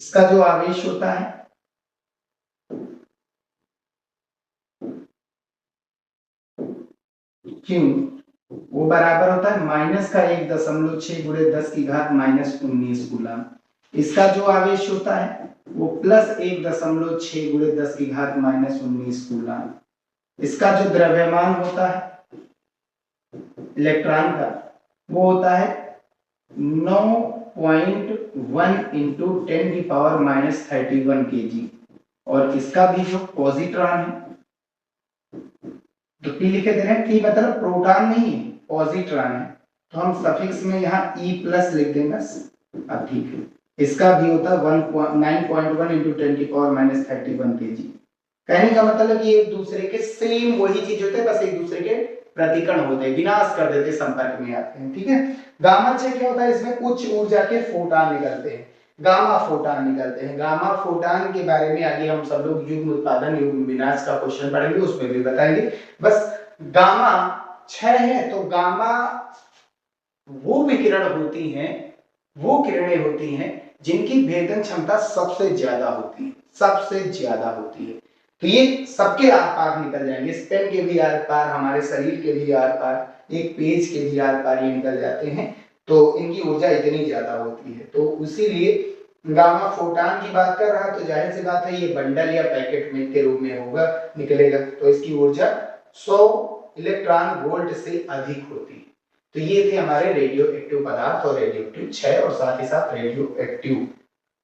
इसका जो आवेश होता है क्यू, वो बराबर होता है माइनस का 1.6 गुणे 10 की घात -19 कूलम। इसका जो आवेश होता है वो +1.6 गुणे 10 की घात -19 कूलम। इसका जो द्रव्यमान होता है इलेक्ट्रॉन का वो होता है 9.1 इंटू 10⁻³ kg। और इसका भी जो पॉजिट्रॉन है, तो P लिखे दे रहे हैं, P मतलब प्रोटॉन नहीं है, पॉजिट्रॉन है, तो हम सफिक्स में यहाँ E+ लिख देंगे। अब ठीक है, इसका भी होता है 9.1 इंटू 10⁻³ kg। कहने का मतलब कि एक दूसरे के सेम वही चीज होते हैं, बस एक दूसरे के प्रतिकण होते हैं, विनाश कर देते, संपर्क में आते हैं। ठीक है, गामा से क्या होता है, इसमें उच्च ऊर्जा के फोटॉन निकलते हैं, गामा फोटॉन निकलते हैं। गामा फोटॉन के बारे में आगे हम सब लोग युग्म उत्पादन युग्म विनाश का क्वेश्चन पढ़ेंगे, उसमें भी बताएंगे। बस गामा 6 है, तो गामा वो विकिरण होती हैं, वो किरणें होती हैं जिनकी भेदन क्षमता सबसे ज्यादा होती है, सबसे ज्यादा होती है। तो ये सबके आर पार निकल जाएंगे, इस पेन के भी आर पार, हमारे शरीर के भी आर पार, एक पेज के भी आर पार ये निकल जाते हैं। तो इनकी ऊर्जा इतनी ज्यादा होती है, तो इसीलिए गामा फोटॉन की बात कर रहा, तो जाहिर सी बात है ये बंडल या पैकेट में के रूप में होगा, निकलेगा, तो इसकी ऊर्जा 100 इलेक्ट्रॉन वोल्ट से अधिक होती है। तो ये थे हमारे रेडियो एक्टिव पदार्थ और रेडियो एक्टिव 6 और साथ ही साथ रेडियो एक्टिव।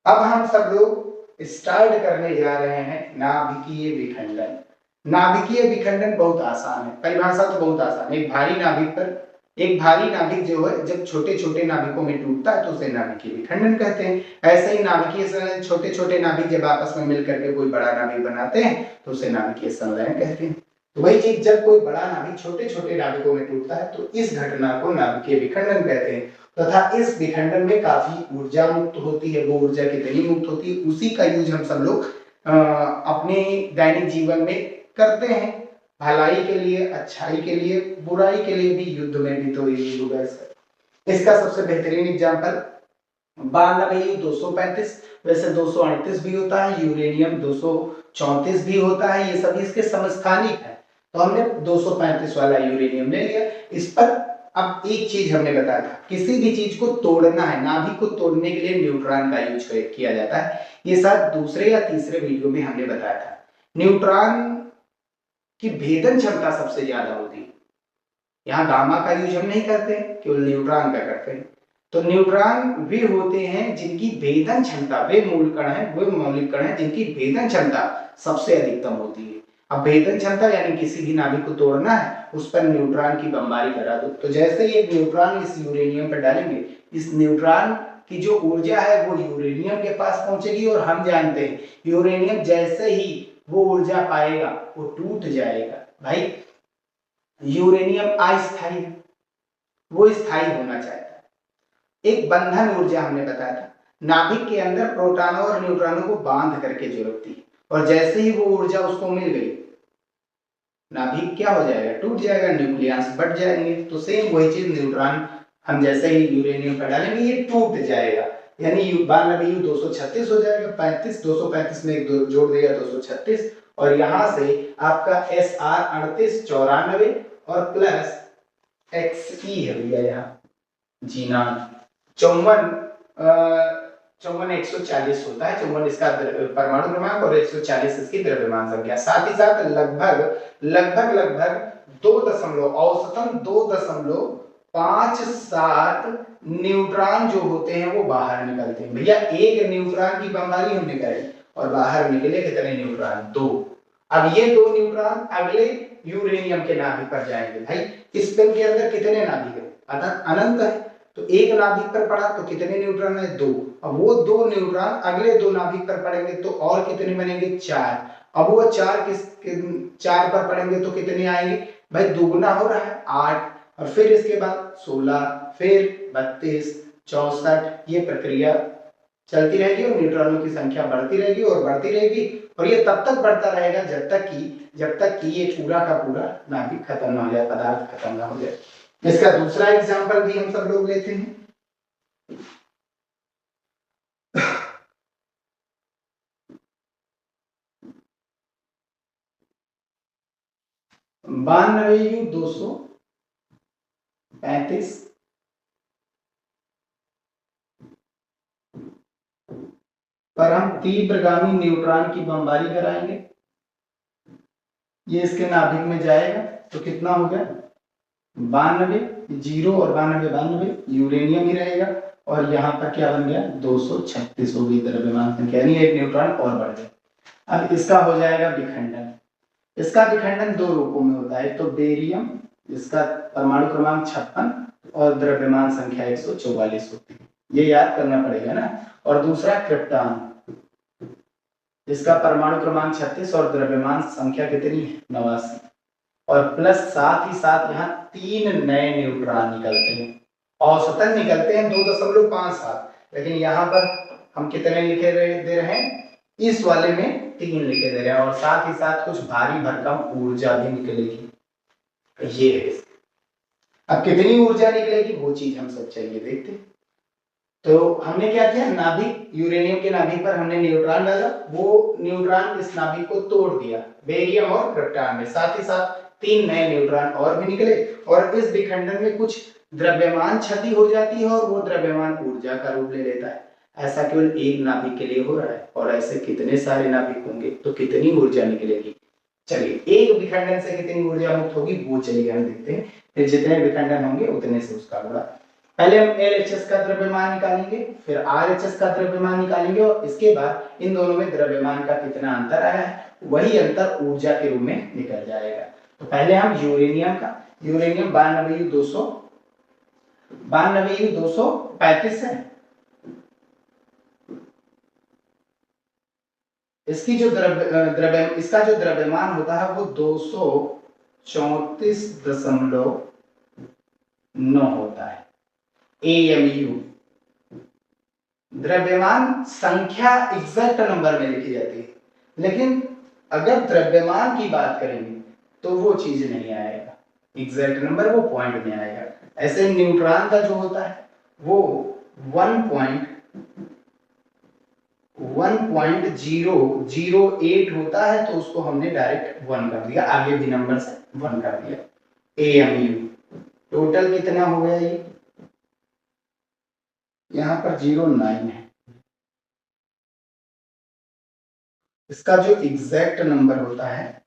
अब हम सब लोग स्टार्ट करने जा रहे हैं नाभिकीय विखंडन। नाभिकीय विखंडन बहुत आसान है, परिभाषा तो बहुत आसान है। एक भारी नाभिक जो है जब छोटे छोटे नाभिकों में टूटता है तो उसे नाभिकीय विखंडन कहते हैं। ऐसे ही नाभिकीय छोटे छोटे नाभिक जब आपस में मिलकर के कोई बड़ा नाभिक बनाते हैं तो उसे नाभिकीय संलयन कहते हैं। तो वही चीज जब कोई बड़ा नाभिक छोटे छोटे नाभिकों में टूटता है तो इस घटना को नाभिकीय विखंडन कहते हैं। तथा इस विखंडन में काफी ऊर्जा मुक्त होती है। वो ऊर्जा कितनी मुक्त होती है, उसी का यूज हम सब लोग अपने दैनिक जीवन में करते हैं, भलाई के लिए, अच्छाई के लिए, बुराई के लिए भी, युद्ध में भी तो ये होगा। इसका सबसे बेहतरीन एग्जांपल 92U235, वैसे 238 भी होता है, यूरेनियम 234 भी होता है, ये सभी इसके समस्थानिक है। तो हमने 235 वाला यूरेनियम ले लिया। इस पर अब एक चीज हमने बताया था, किसी भी चीज को तोड़ना है, नाभिक को तोड़ने के लिए न्यूट्रॉन का यूज किया जाता है। ये शायद दूसरे या तीसरे वीडियो में हमने बताया था। न्यूट्रॉन की भेदन क्षमता सबसे ज्यादा होती है। यहाँ गामा का यूज हम नहीं करते, केवल न्यूट्रॉन का करते हैं। तो न्यूट्रॉन वे होते हैं जिनकी भेदन क्षमता, वे मूल कण हैं, वे मौलिक कण हैं जिनकी भेदन क्षमता सबसे अधिकतम होती है। अब भेदन क्षमता यानी किसी भी नाभिक को तोड़ना है, उस पर न्यूट्रॉन की बमबारी करा दो। तो जैसे ही एक न्यूट्रॉन इस यूरेनियम पर डालेंगे, इस न्यूट्रॉन की जो ऊर्जा है वो यूरेनियम के पास पहुंचेगी, और हम जानते हैं यूरेनियम जैसे ही वो ऊर्जा पाएगा वो टूट जाएगा। भाई यूरेनियम अस्थायी है, वो स्थायी होना चाहता है। एक बंधन ऊर्जा हमने बताया था, नाभिक के अंदर प्रोटॉनों और न्यूट्रॉनों को बांध करके जो रखती है, और जैसे ही वो ऊर्जा उसको मिल गई, नाभिक क्या हो जाएगा, टूट जाएगा, न्यूक्लियस बढ़ जाएंगे। तो सेम वही चीज न्यूट्रॉन हम जैसे ही यूरेनियम पर डालेंगे ये टूट जाएगा, यानी 92U236 हो जाएगा, 35 235 में एक दो जोड़ देगा 236, और यहां से आपका SR 38 94 और प्लस XE है भैया यहाँ जीना 54 140 होता है। 54 इसका परमाणु क्रमांक और 140 इसकी द्रव्यमान संख्या। साथ ही साथ लगभग 2 औसतन 2.57 न्यूट्रॉन जो होते हैं वो बाहर निकलते हैं। भैया एक न्यूट्रॉन की बमबारी हमने करी और बाहर निकले कितने न्यूट्रॉन, 2। अब ये 2 न्यूट्रॉन अगले यूरेनियम के नाभिक पर जाएंगे। भाई इस पेन के अंदर कितने नाभिक है, अनंत है, तो एक नाभिक पर पड़ा तो कितने न्यूट्रॉन है, 2। अब वो 2 न्यूट्रॉन अगले 2 नाभिक पर पड़ेंगे तो और कितने बनेंगे, 4। अब वो 4 पर पड़ेंगे तो कितने आएंगे, भाई दुगुना हो रहा है 8, और फिर इसके बाद 16, फिर 32, 64, ये प्रक्रिया चलती रहेगी और न्यूट्रॉनों की संख्या बढ़ती रहेगी और बढ़ती रहेगी, और ये तब तक बढ़ता रहेगा जब तक कि ये पूरा का पूरा नाभिक खत्म ना हो जाए, पदार्थ खत्म ना हो जाए। इसका दूसरा एग्जांपल भी हम सब लोग लेते हैं। 92U235 पर हम तीव्रगामी न्यूट्रॉन की बमबारी कराएंगे। ये इसके नाभिक में जाएगा तो कितना हो गया 92, 0 और 92 92 यूरेनियम ही रहेगा, और यहाँ पर क्या बन गया 236 हो गई द्रव्यमान संख्या, यानी एक न्यूट्रॉन और बढ़ गया। अब इसका हो जाएगा विखंडन। इसका विखंडन दो रूपों में होता है, तो बेरियम, इसका परमाणु क्रमांक 56 और द्रव्यमान संख्या 144 होती है, ये याद करना पड़ेगा ना। और दूसरा क्रिप्टॉन, इसका परमाणु क्रमांक 36 और द्रव्यमान संख्या कितनी है 89, और प्लस साथ ही साथ यहाँ 3 नए न्यूट्रॉन निकलते हैं, औसतन निकलते हैं 2.57, लेकिन यहाँ पर हम कितने लिखे दे रहे हैं, इस वाले में 3 लिखे दे रहे हैं, और साथ ही साथ कुछ भारी भरकम ऊर्जा भी निकलेगी। ये है, अब कितनी ऊर्जा निकलेगी वो चीज हम सब चाहिए देखते। तो हमने क्या किया, नाभिक, यूरेनियम के नाभिक पर हमने न्यूट्रॉन डाला, वो न्यूट्रॉन इस नाभिक को तोड़ दिया बेरियम और क्रिप्टॉन में, साथ ही साथ 3 नए न्यूट्रॉन और भी निकले, और इस विखंडन में कुछ द्रव्यमान क्षति हो जाती है और वो द्रव्यमान ऊर्जा का रूप ले लेता है। ऐसा केवल एक नाभिक के लिए हो रहा है, और ऐसे कितने सारे नाभिक होंगे तो कितनी ऊर्जा निकलेगी। चलिए, एक विखंडन से कितनी ऊर्जा मुक्त होगी वो चलिए हम देखते हैं, फिर जितने विखंडन होंगे उतने से उसका गुणा। पहले हम LHS का द्रव्यमान निकालेंगे, फिर RHS का द्रव्यमान निकालेंगे, और इसके बाद इन दोनों में द्रव्यमान का कितना अंतर आया है वही अंतर ऊर्जा के रूप में निकल जाएगा। तो पहले हम यूरेनियम का, यूरेनियम 92U235 है, इसकी जो इसका जो द्रव्यमान होता है वो 234.9 होता है AMU। द्रव्यमान संख्या एग्जैक्ट नंबर में लिखी जाती है, लेकिन अगर द्रव्यमान की बात करेंगे तो वो चीज नहीं आएगा, एग्जैक्ट नंबर वो पॉइंट में आएगा। ऐसे न्यूट्रॉन का जो होता है वो 1.008 होता है, तो उसको हमने डायरेक्ट 1 कर दिया, आगे भी नंबर से 1 कर दिया। AMU टोटल कितना हो गया, ये यहाँ पर 09 है, इसका जो एग्जैक्ट नंबर होता है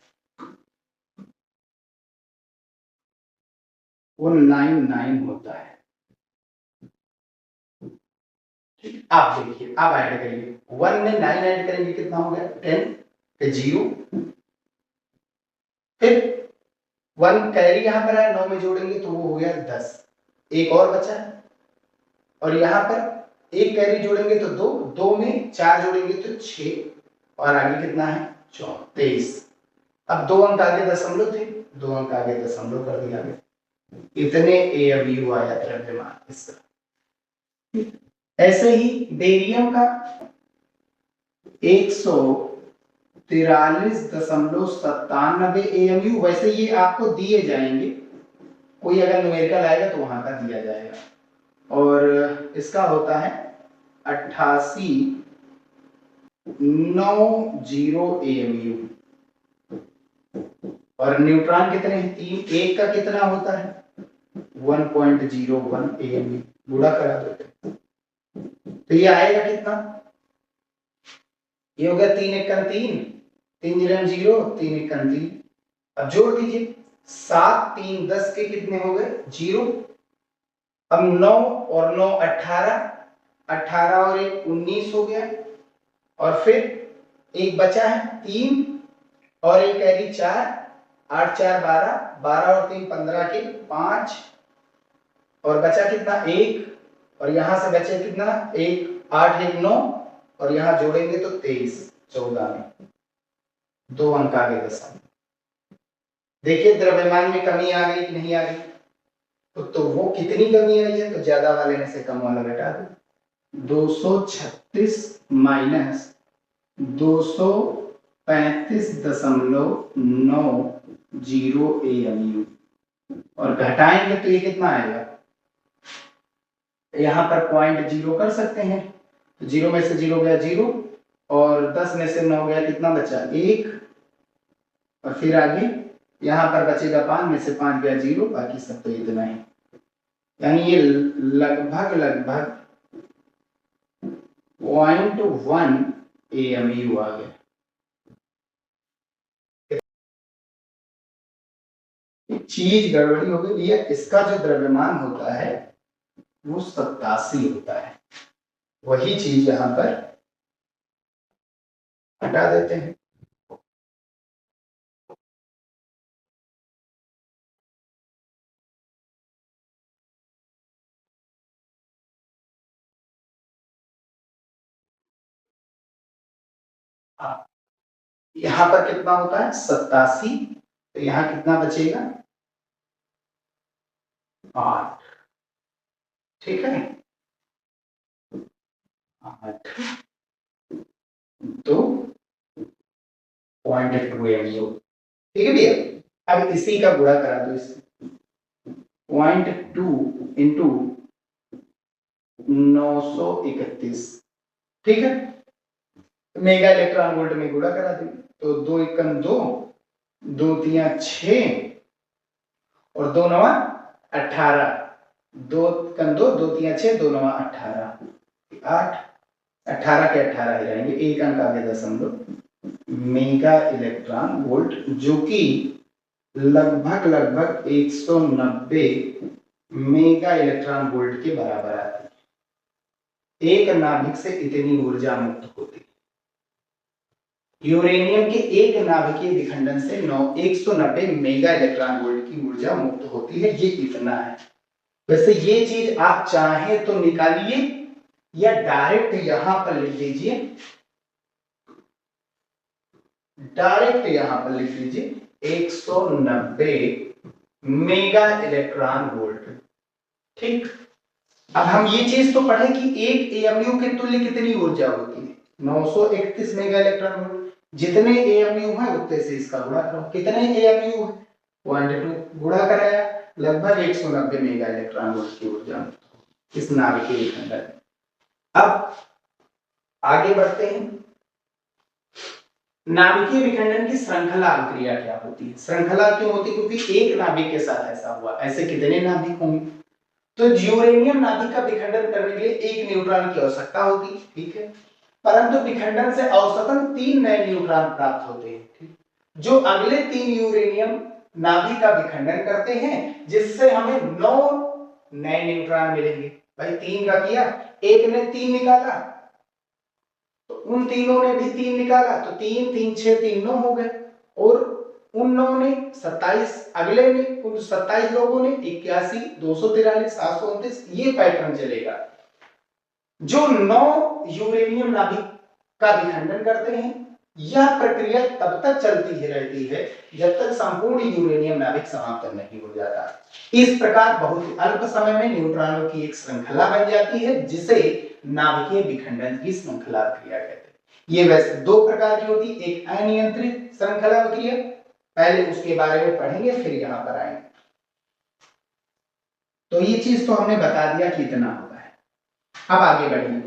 वो 99 होता है। आप देखिए, आप ऐड करिए, 1 में 9 ऐड करेंगे कितना हो गया 10, फिर 0, फिर 1 कैरी यहाँ पर है, 9 में जोड़ेंगे तो वो हो गया 10, एक और बचा, और यहाँ पर एक कैरी जोड़ेंगे तो 2, 2 में 4 जोड़ेंगे तो 6, और आगे कितना है 23। अब 2 अंक आगे दशमलव थे, 2 अंक आगे दशमलव कर दिया गया, इतने AMU आया द्रव्यमान इसका। ऐसे ही बेरियम का 143.97 AMU, वैसे ये आपको दिए जाएंगे, कोई अगर न्यूमेरिकल आएगा तो वहां का दिया जाएगा, और इसका होता है 88.90 AMU, और न्यूट्रॉन कितने हैं 3, एक का कितना होता है 1.01 AMU, गुणा करा देते तो ये आएगा कितना, ये हो गया 3 एकम 3, 3 0 0, 3 एकम 3, अब जोड़ दीजिए 7 3 10 के कितने हो गए 0, अब 9 और 9 18, 18 और 1 19 हो गया, और फिर एक बचा है 3 और एक कैरी 4, 8 4 12, 12 और 3 15 के 5, और बचा कितना 1, और यहां से बचे कितना 1, 8 1 9, और यहां जोड़ेंगे तो 23, 14 में 2 अंक आगे दशमलव। देखिए द्रव्यमान में कमी आ गई कि नहीं आ गई, तो वो कितनी कमी आई है, तो ज्यादा वाले में से कम वाला घटा दो, 236 माइनस 235.90 AMU, और घटाएंगे तो ये कितना आएगा, यहाँ पर 0.0 कर सकते हैं, तो 0 में से 0 गया 0, और 10 में से 9 गया कितना बचा 1, और फिर आगे यहाँ पर बचेगा 5 में से 5 गया 0, बाकी सब तो इतना ही, यानी ये लगभग 0.1 AMU आ गया। चीज गड़बड़ी हो गई भैया, इसका जो द्रव्यमान होता है वो 87 होता है, वही चीज यहां पर हटा देते हैं। यहां पर कितना होता है 87, तो यहां कितना बचेगा 8। ठीक है, 8 तो 0.2 ठीक है भैया। अब इसी का गुणा करा दो इससे, 0.2 इंटू 931, ठीक है, मेगा इलेक्ट्रॉन वोल्ट में गुणा करा देंगे। तो 2 एकम 2, 2 तिया 6 और 2 नवा 18, 2 एकम 2, 2 तिया 6, 2 नवा 18, 8, 18 के 18 ही रहेंगे, एक अंक आगे दशमलव मेगा इलेक्ट्रॉन वोल्ट, जो कि लगभग लगभग 190 मेगा इलेक्ट्रॉन वोल्ट के बराबर आती है। एक नाभिक से इतनी ऊर्जा मुक्त होती है। यूरेनियम के एक नाभिकीय विखंडन से 190 मेगा इलेक्ट्रॉन वोल्ट की ऊर्जा मुक्त होती है, ये इतना है। वैसे ये चीज आप चाहें तो निकालिए या डायरेक्ट यहां पर लिख लीजिए, डायरेक्ट यहां पर लिख लीजिए 190 मेगा इलेक्ट्रॉन वोल्ट। ठीक, अब हम ये चीज तो पढ़े कि एक एएमयू के तुल्य कितनी ऊर्जा होती है 931 मेगा इलेक्ट्रॉन वोल्ट। जितने एएमयू है उतने से इसका गुणा करो, कितने एएमयू है 0.2 गुणा कराया, लगभग 190 मेगा इलेक्ट्रॉन वोल्ट की ऊर्जा इस नाभिकीय विखंडन में। अब आगे बढ़ते हैं, नाभिकीय विखंडन की श्रृंखला अभिक्रिया क्या होती है। श्रृंखला क्यों होती है, क्योंकि एक नाभिक के साथ ऐसा हुआ, ऐसे कितने नाभिक होंगे। तो यूरेनियम नाभिक का विखंडन करने के लिए एक न्यूट्रॉन की आवश्यकता होगी, ठीक है, परंतु विखंडन से औसतन 3 नए न्यूट्रॉन प्राप्त होते हैं, ठीक? जो अगले 3 यूरेनियम नाभिक का विखंडन करते हैं, जिससे हमें 9 नए न्यूट्रॉन मिलेंगे। भाई 3 का किया, एक ने 3 निकाला, तो उन तीनों ने भी 3 निकाला, तो 3 3 6 3 9 हो गए, और उन 9 ने 27, अगले में उन 27 लोगों ने 81, 243, 729, ये पैटर्न चलेगा। जो 9 यूरेनियम नाभिक का विखंडन करते हैं, यह प्रक्रिया तब तक चलती ही रहती है जब तक संपूर्ण यूरेनियम नाभिक समाप्त नहीं हो जाता। इस प्रकार बहुत अल्प समय में न्यूट्रॉनों की एक श्रृंखला बन जाती है, जिसे नाभिकीय विखंडन की श्रृंखला क्रिया कहते हैं। ये वैसे 2 प्रकार की होती, एक अनियंत्रित श्रृंखला क्रिया, पहले उसके बारे में पढ़ेंगे फिर यहां पर आएंगे। तो ये चीज तो हमने बता दिया कि इतना होता है। अब आगे बढ़िए,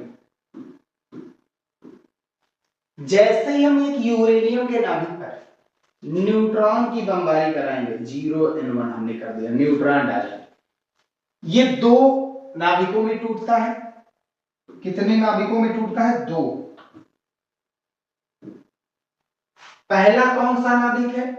जैसे ही हम एक यूरेनियम के नाभिक पर न्यूट्रॉन की बमबारी कराएंगे, 0n1 हमने कर दिया, न्यूट्रॉन डालेंगे, ये 2 नाभिकों में टूटता है। कितने नाभिकों में टूटता है 2। पहला कौन सा नाभिक है,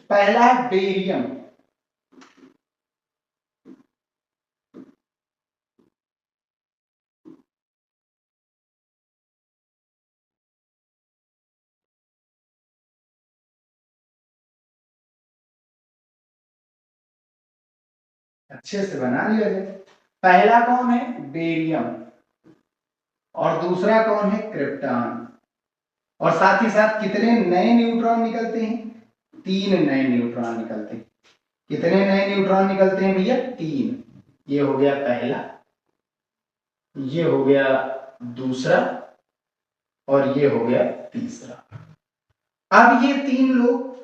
पहला है बेरियम। अच्छे से बना लिया जाए। पहला कौन है बेरियम, और दूसरा कौन है क्रिप्टॉन। और साथ ही साथ कितने नए न्यूट्रॉन निकलते हैं, 3 नए न्यूट्रॉन निकलते हैं। कितने नए न्यूट्रॉन निकलते हैं भैया 3। ये हो गया पहला, ये हो गया दूसरा, और ये हो गया तीसरा। अब ये 3 लोग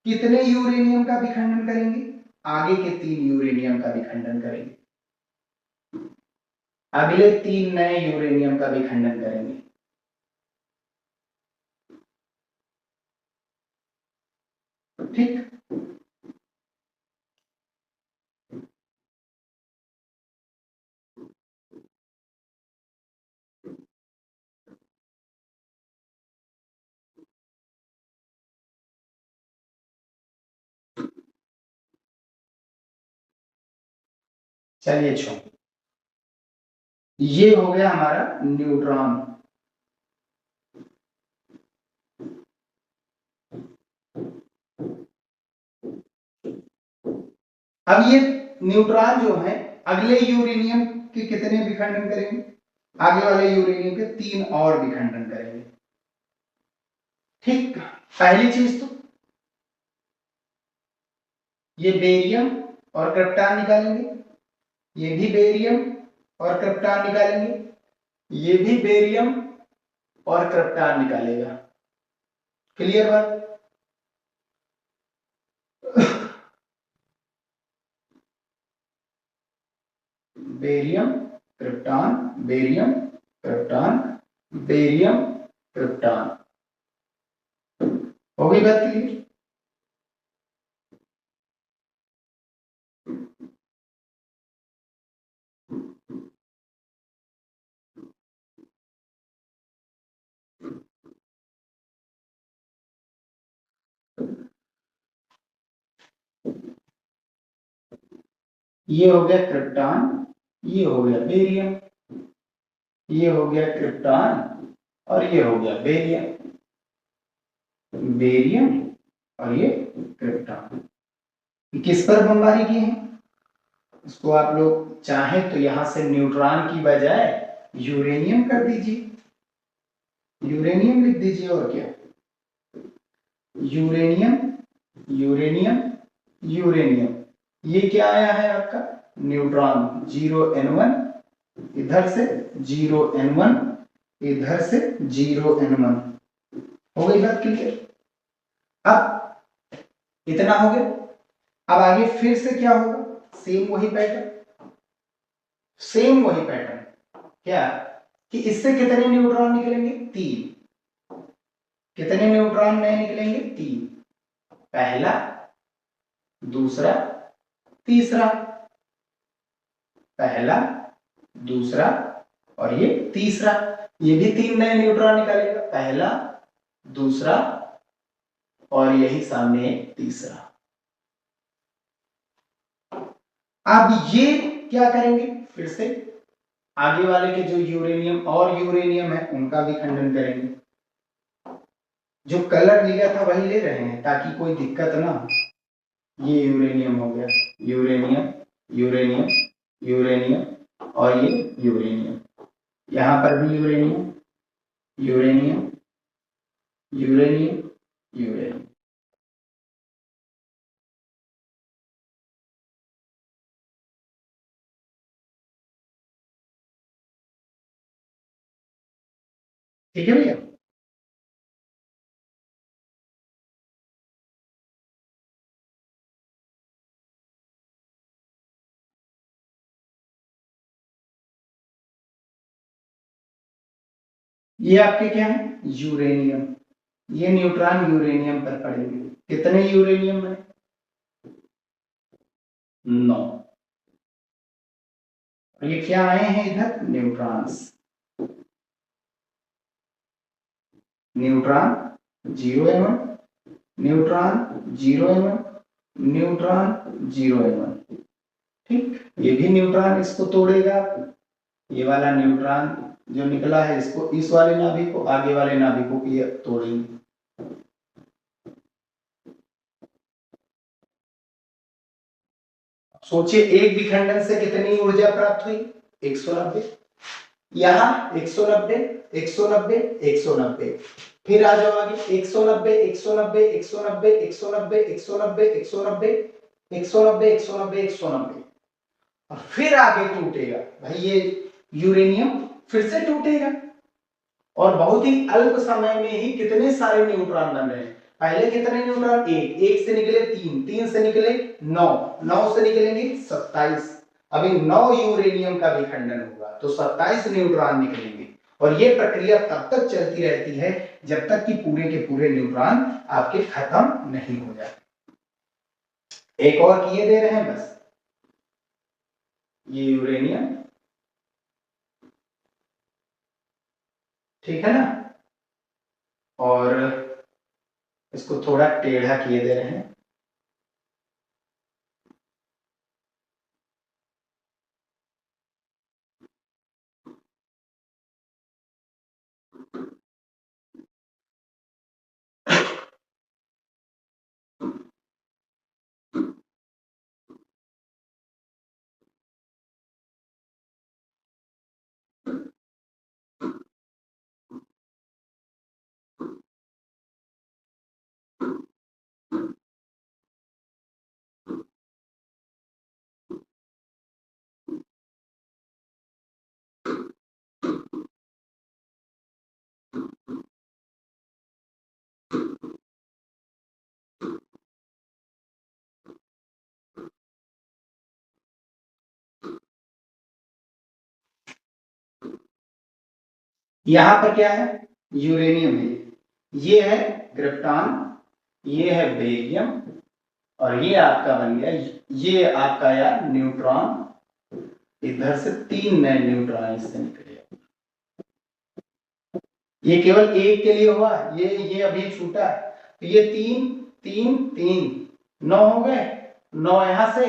कितने यूरेनियम का विखंडन करेंगे, आगे के 3 यूरेनियम का विखंडन करेंगे, अगले 3 नए यूरेनियम का विखंडन करेंगे। ठीक। चलिए छोड़, ये हो गया हमारा न्यूट्रॉन। अब ये न्यूट्रॉन जो है अगले यूरेनियम के कितने विखंडन करेंगे? आगे वाले यूरेनियम के 3 और विखंडन करेंगे। ठीक, पहली चीज तो ये बेरियम और क्रिप्टॉन निकालेंगे, ये भी बेरियम और क्रिप्टॉन निकालेंगे, ये भी बेरियम और क्रिप्टॉन निकालेगा। क्लियर बात? Barium krypton, barium krypton, barium krypton. हो गई बात क्लियर? ये हो गया क्रिप्टॉन, ये हो गया बेरियम, ये हो गया क्रिप्टॉन और ये हो गया बेरियम, बेरियम और ये क्रिप्टॉन। किस पर बमबारी की है? इसको आप लोग चाहें तो यहां से न्यूट्रॉन की बजाय यूरेनियम कर दीजिए, यूरेनियम लिख दीजिए। और क्या? Uranium, uranium, uranium. ये क्या आया है आपका? न्यूट्रॉन। 0n1 इधर से, 0n1 इधर से, 0n1। हो गई बात क्लियर? अब इतना हो गया। अब आगे फिर से क्या होगा? सेम वही पैटर्न, सेम वही पैटर्न। क्या कि इससे कितने न्यूट्रॉन निकलेंगे? 3। कितने न्यूट्रॉन नए निकलेंगे? 3। पहला, दूसरा, तीसरा। पहला, दूसरा और ये तीसरा। ये भी 3 नए न्यूट्रॉन निकालेगा, पहला, दूसरा और यही सामने तीसरा। अब ये क्या करेंगे? फिर से आगे वाले के जो यूरेनियम और यूरेनियम है उनका भी खंडन करेंगे। जो कलर लिया था वही ले रहे हैं ताकि कोई दिक्कत ना हो। ये यूरेनियम हो गया, यूरेनियम, यूरेनियम, यूरेनियम और ये यूरेनियम। यहां पर भी यूरेनियम, यूरेनियम, यूरेनियम, यूरेनियम। ठीक है भैया? ये आपके क्या है? यूरेनियम। ये न्यूट्रॉन यूरेनियम पर पड़ेंगे। कितने यूरेनियम है? 9। और ये क्या आए हैं इधर? Neutrons. Neutron 0n1, neutron 0n1, neutron 0n1। ठीक, ये भी न्यूट्रॉन इसको तोड़ेगा। ये वाला न्यूट्रॉन जो निकला है इसको, इस वाले नाभिक को, आगे वाले नाभिक को ये तोड़ेंगे। सोचिए एक विखंडन से कितनी ऊर्जा प्राप्त हुई? 190। यहां 190, 190, 190। फिर आ जाओ आगे, 190, 190, 190, 190, 190, 190, 190, 190, 190। और फिर आगे टूटेगा भाई, ये यूरेनियम फिर से टूटेगा। और बहुत ही अल्प समय में ही कितने सारे न्यूट्रॉन बन रहे हैं। पहले कितने न्यूट्रॉन? एक से निकले 3, 3 से निकले 9, 9 से निकलेंगे 27। अभी 9 यूरेनियम का विखंडन होगा तो 27 न्यूट्रॉन निकलेंगे। और ये प्रक्रिया तब तक चलती रहती है जब तक कि पूरे के पूरे न्यूट्रॉन आपके खत्म नहीं हो जाते। एक और किए दे रहे हैं बस, ये यूरेनियम, ठीक है ना, और इसको थोड़ा टेढ़ा किए दे रहे हैं। यहां पर क्या है, यूरेनियम है, ये है क्रिप्टॉन, ये है बेरियम, और ये आपका बन गया, ये आपका यार न्यूट्रॉन, इधर से 3 नए न्यूट्रॉन इससे निकले। ये केवल एक के लिए हुआ, ये अभी छूटा है, तो ये 3 3 3 9 हो गए, 9 यहां से,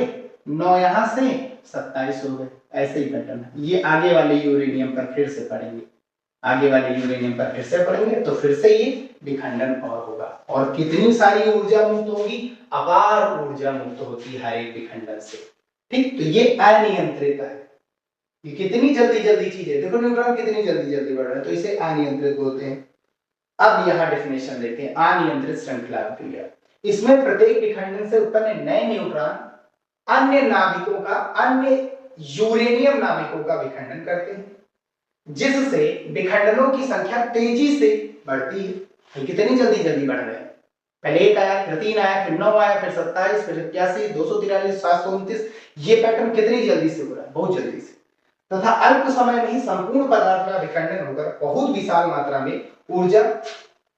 9 यहां से, 27 हो गए। ऐसे ही पैटर्न है। ये आगे वाले यूरेनियम पर फिर से पढ़ेंगे, आगे वाले यूरेनियम पर फिर से पढ़ेंगे, तो फिर से ये विखंडन और होगा, और कितनी सारी ऊर्जा मुक्त होगी, अपार ऊर्जा मुक्त होती है हर एक विखंडन से, ठीक। तो ये अनियंत्रित है, ये कितनी जल्दी जल्दी चीजें, देखो न्यूट्रॉन कितनी जल्दी जल्दी बढ़ रहा है, तो इसे अनियंत्रित बोलते हैं। अब यहां डेफिनेशन देखते हैं, अनियंत्रित श्रृंखला क्रिया। इसमें प्रत्येक विखंडन से उत्पन्न नए न्यूट्रॉन अन्य नाभिकों का, अन्य यूरेनियम नाभिकों का विखंडन करते हैं, जिससे विखंडनों की संख्या तेजी से बढ़ती है। कितनी जल्दी जल्दी बढ़ रहे हैं, पहले 1 आया, फिर 3 आया, फिर 9 आया, फिर 27, फिर 81, 243, 729। ये पैटर्न कितनी जल्दी से हो रहा है, बहुत जल्दी से, तथा अल्प समय में ही संपूर्ण पदार्थ का विखंडन होकर बहुत विशाल मात्रा में ऊर्जा,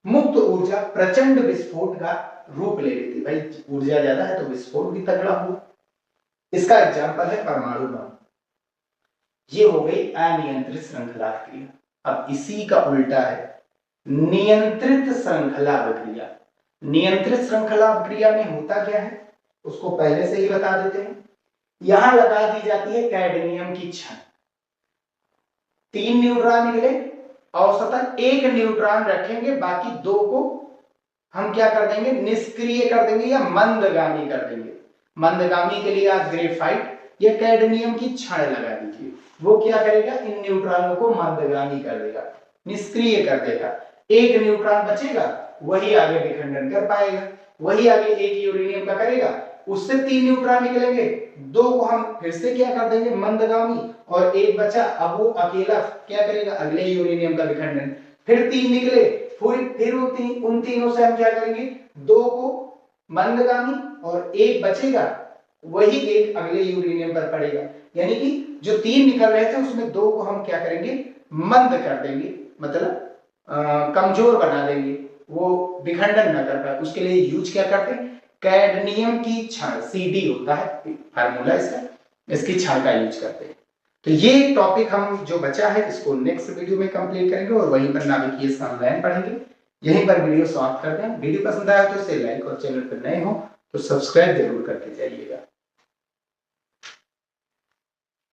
मुक्त ऊर्जा प्रचंड विस्फोट का रूप ले लेती। भाई ऊर्जा ज्यादा है तो विस्फोट भी तगड़ा हो। इसका एग्जाम्पल है परमाणु बम। ये हो गई अनियंत्रित श्रृंखला क्रिया। अब इसी का उल्टा है नियंत्रित श्रृंखला अभिक्रिया। नियंत्रित श्रृंखला अभिक्रिया में होता क्या है, उसको पहले से ही बता देते हैं। यहां लगा दी जाती है कैडमियम की छड़, 3 न्यूट्रॉन निकले, औसतन 1 न्यूट्रॉन रखेंगे, बाकी 2 को हम क्या कर देंगे, निष्क्रिय कर देंगे या मंदगामी कर देंगे। मंदगामी के लिए आज ग्रेफाइट या कैडमियम की छड़ लगा दीजिए, वो क्या करेगा, इन न्यूट्रॉनों को मंदगामी कर देगा, निष्क्रिय कर देगा। 1 न्यूट्रॉन बचेगा, वही आगे विखंडन कर पाएगा, वही आगे 1 यूरेनियम का करेगा, उससे 3 न्यूट्रॉन निकलेंगे, 2 को हम फिर से क्या कर देंगे, मंदगामी, और 1 बचा, अब वो अकेला क्या करेगा, अगले यूरेनियम का विखंडन। फिर 3 निकले, फिर उन तीनों से हम क्या करेंगे, 2 को मंदगामी और 1 बचेगा, वही 1 अगले यूरेनियम पर पड़ेगा। यानी कि जो 3 निकल रहे थे उसमें 2 को हम क्या करेंगे, मंद कर देंगे, मतलब कमजोर बना देंगे, वो विखंडन न कर पाए। उसके लिए यूज क्या करते हैं, कैडमियम की छड़, CD होता है फार्मूला इसका, इसकी छड़ का यूज करते हैं। तो ये टॉपिक हम जो बचा है इसको नेक्स्ट वीडियो में कंप्लीट करेंगे, और वहीं पर नाभिकीय संलयन पढ़ेंगे। यहीं पर वीडियो समाप्त करते हैं। वीडियो पसंद आया तो इसे लाइक, और चैनल पर नए हो तो सब्सक्राइब जरूर करके जाइएगा।